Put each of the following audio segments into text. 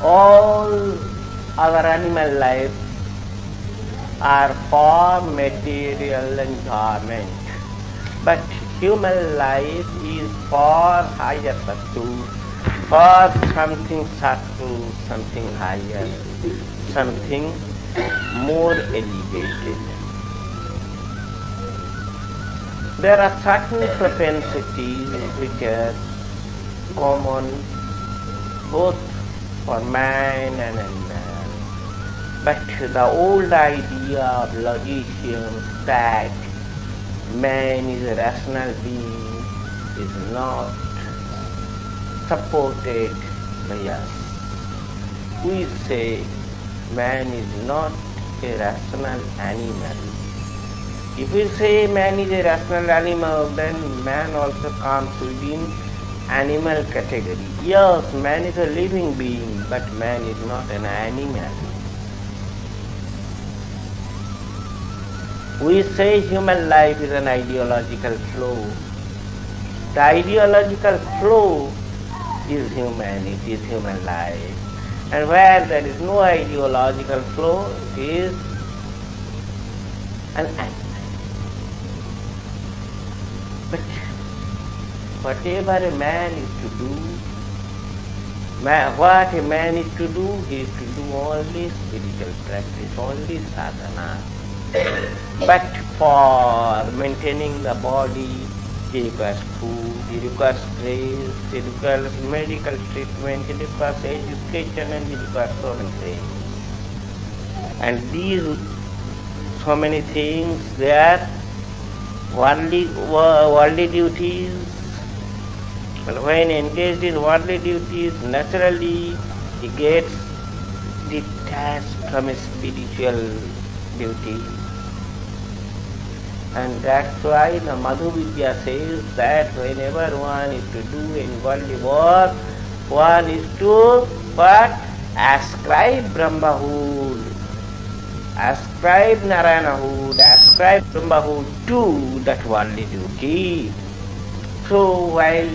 All our animal life are for material enjoyment, but human life is for higher pursuit, for something subtle, something higher, something more elevated. There are certain propensities which are common both for man and animal. But the old idea of logicians that man is a rational being is not supported by us. We say man is not a rational animal. If we say man is a rational animal, then man also comes within animal category. Yes, man is a living being, but man is not an animal. We say human life is an ideological flow. The ideological flow is humanity, is human life. And where there is no ideological flow, it is an animal. But whatever a man is to do, what a man is to do, he is to do only spiritual practice, only sadhana. But for maintaining the body, he requires food, he requires praise, he requires medical treatment, he requires education, and he requires so many things. And these so many things, they are worldly duties. But when engaged in worldly duties, naturally he gets detached from a spiritual duty. And that's why the Madhu Vidya says that whenever one is to do any worldly work, one is to what? Ascribe Brahmahood, ascribe Narayanahood, ascribe Brahmahood to that worldly duty. So while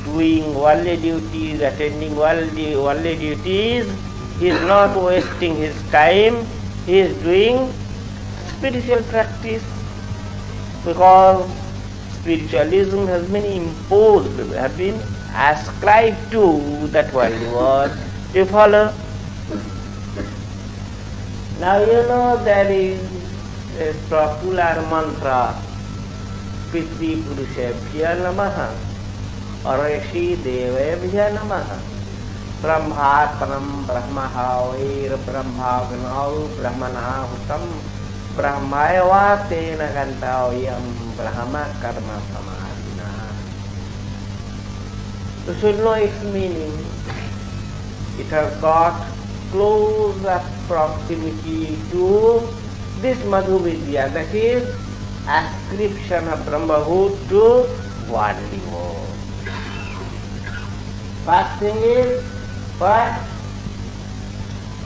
doing worldly duties, attending worldly duties, he is not wasting his time, he is doing spiritual practice, because spiritualism has been imposed, has been ascribed to that worldly work. Do you follow? Now you know there is a popular mantra, Pitri Purushebhya Namaha, or Rishi Devebhya Namaha, Brahmatmanam Brahmahair Brahmagnau Brahmana Hutam Brahmayava Tena Gantavayam Brahma Karma Samadhina. You should know its meaning. It has got close proximity to this Madhu Vidya, that is ascription of Brahmahood to worldly work. First thing is what?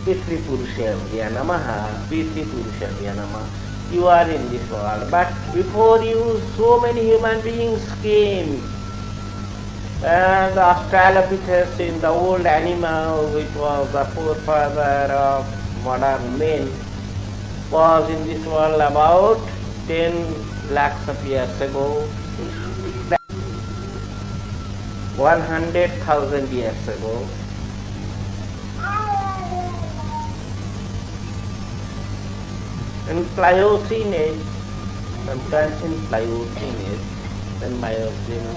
Pitri Purushebhya Namaha, Pitri Purushebhya Namaha. You are in this world, but before you so many human beings came. The Australopithecus in the old animal, which was the forefather of modern men, was in this world about 10 lakhs of years ago, 100,000 years ago. In Pliocene age, sometimes in Pliocene age, then Miocene,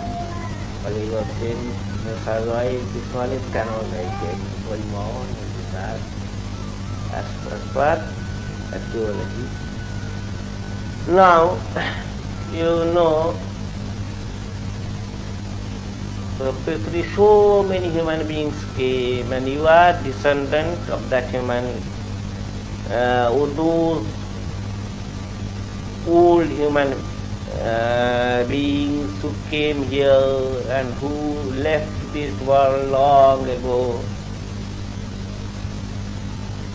Oligocene, this one is Canonicate, going on with that, as per archaeology. Now, you know, so many human beings came, and you are descendant of that human, those old human beings who came here and who left this world long ago.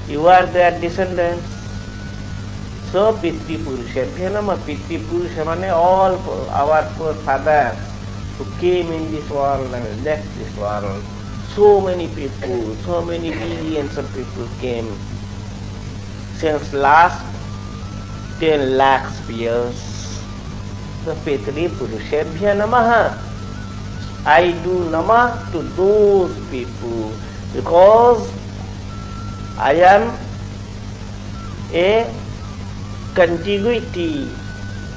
You are their descendants. So Pitri Purushebhya Namaha, Pitri Purusha means all our forefathers who came in this world and left this world. So many people, so many billions of people came since last 10 lakhs years. So Pitri Purushebhya Namaha. I do Namah to those people because I am a contiguity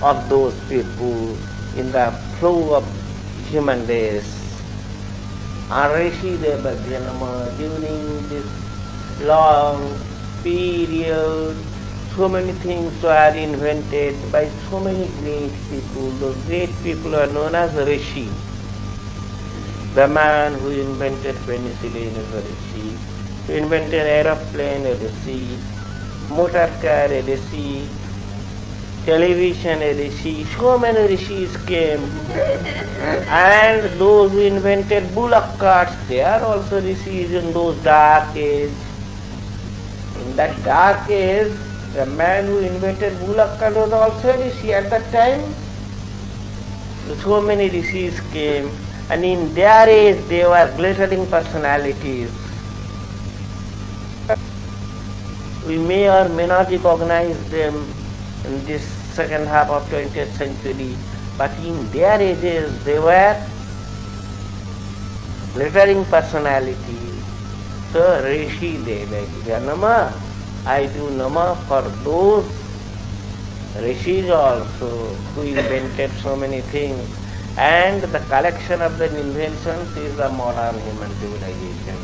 of those people in the flow of human race. Rishi Devabhya Namah, during this long period, so many things were invented by so many great people. Those great people are known as Rishi. The man who invented penicillin is a Rishi, who invented aeroplane is a Rishi, motor car is a Rishi, television is a Rishi. So many Rishis came. And those who invented bullock carts, they are also Rishis in those dark age. In that dark age, the man who invented bullock cart was also a Rishi at that time. So many Rishis came, and in their age they were glittering personalities. We may or may not recognize them in this second half of 20th century, but in their ages they were glittering personalities. So Rishi Devabhya Namah, I do Namah for those Rishis also who invented so many things, and the collection of the inventions is the modern human civilization.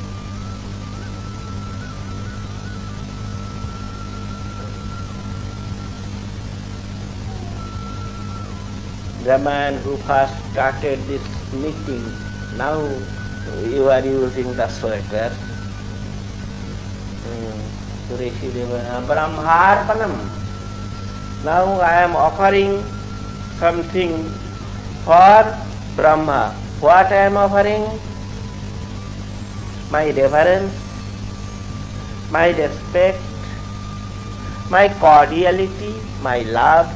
The man who first started this meeting, now you are using the sweater. Rishi Devabhya Brahmarpanam. Now I am offering something for Brahma. What I am offering? My reverence, my respect, my cordiality, my love.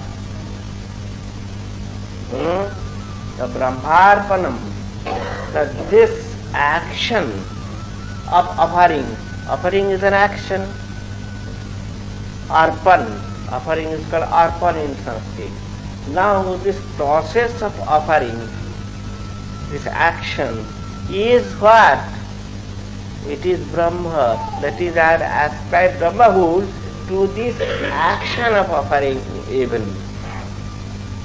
The Brahmarpanam. This action of offering is an action. Arpan, offering is called arpan in Sanskrit. Now this process of offering, this action is what? It is Brahma. That is, I have ascribed Brahmahood to this action of offering even.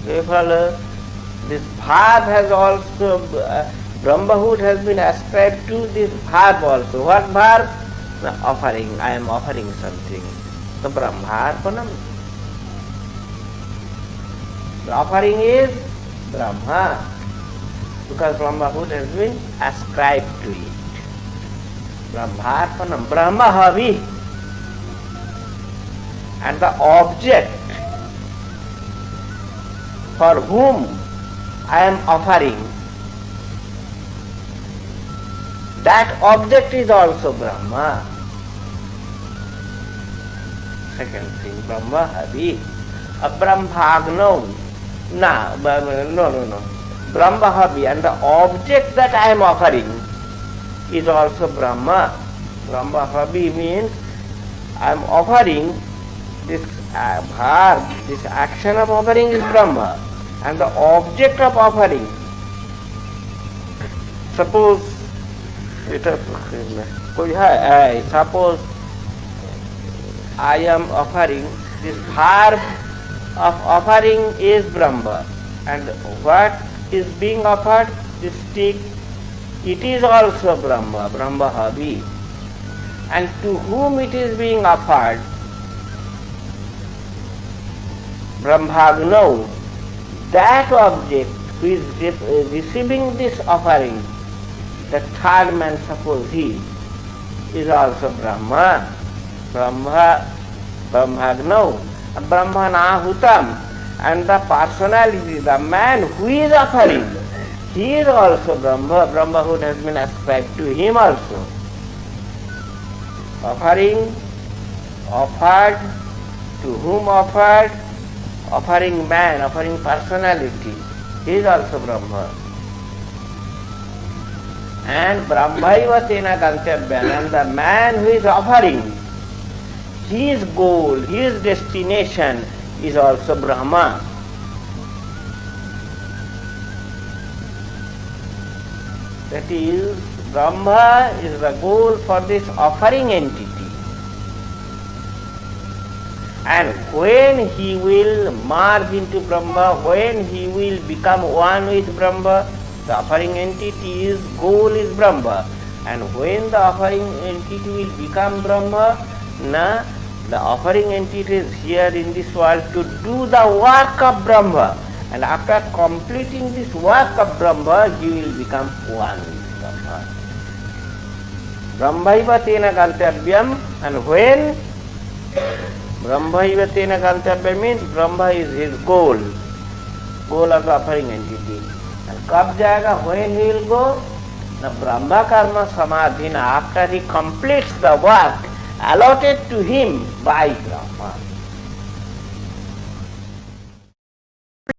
Therefore, this bhav has also, Brahmahood has been ascribed to this bhav also. What bhav? The offering. I am offering something. The Brahmarpanam. The offering is Brahma, because Brahmahood has been ascribed to it. Brahmarpanam, Brahma Havi. And the object for whom I am offering, that object is also Brahma. Second thing, Brahma Havi. Brahmagno. No. Brahma Havi, and the object that I am offering is also Brahma. Brahma Havi means I am offering this bhav, this action of offering is Brahma, and the object of offering. Suppose suppose I am offering, this bhav of offering is Brahma, and what is being offered, this stick, it is also Brahma, Brahma Havi. And to whom it is being offered? Brahmagno. That object who is receiving this offering, the third man, suppose he is also Brahma. Brahmagno. Brahmanahutam. And the personality, the man who is offering, he is also Brahma. Brahmahood has been ascribed to him also. Offering, offered, to whom offered, offering man, offering personality, he is also Brahma. and Brahmaiva tena gantvyam, and the man who is offering, his goal, his destination is also Brahma. That is, Brahma is the goal for this offering entity. And when he will merge into Brahma, when he will become one with Brahma, the offering entity's goal is Brahma. And when the offering entity will become Brahma, the offering entity is here in this world to do the work of Brahma. And after completing this work of Brahma, he will become one with Brahma. Brahmaiva tena gantvyam, and when Brahmaiva tena gantvyam means Brahma is his goal of the offering entity. And kab jayega, when he will go? The Brahma karma samadhina, after he completes the work allotted to him by Brahma.